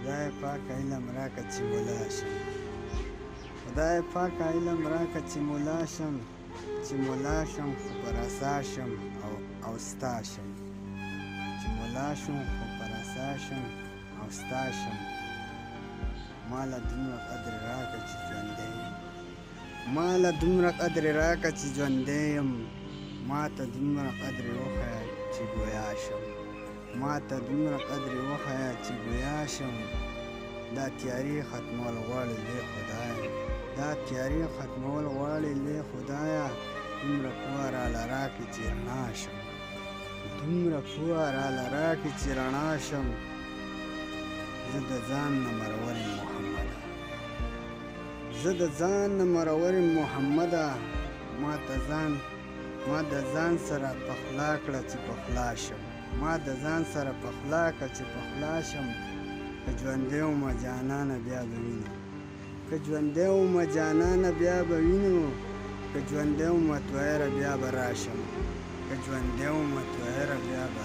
خدای پاک علم راکه چې ملا شم خدای پاک علم راکه چې ملا شم چې ملا شم خو پر اسا شم او ستا شم چې ملا شم خو پر اسا شم او ستا شم ماله دومره قدر راکه چې ژوندی یم ماله دومره قدر راکه چې ژوندی یم ماته دومره قدر وښیه چې ګویا شم ماته دومره قدر وښیه چې ګویا شم دا تیارې ختمول غواړي لوی خدایه دا تیارې ختمول غواړي لوی خدایه دومره پوهه راله راکړي چې رڼا شم دومره پوهه راله راکړي چې رڼا شم زه د ځان نه مرور یم محمده زه د ځان نه مرور یم محمده ما د ځان سره پخلا کړه چې پخلا شم ما د ځان سره پخلا کړه چې پخلا شم که ژوندی ومه جانانه بیا به وینو که ژوندی ومه جانانه بیا به وینو که ژوندی ومه طاهره بیا به راشم که ژوندی ومه طاهره بیا به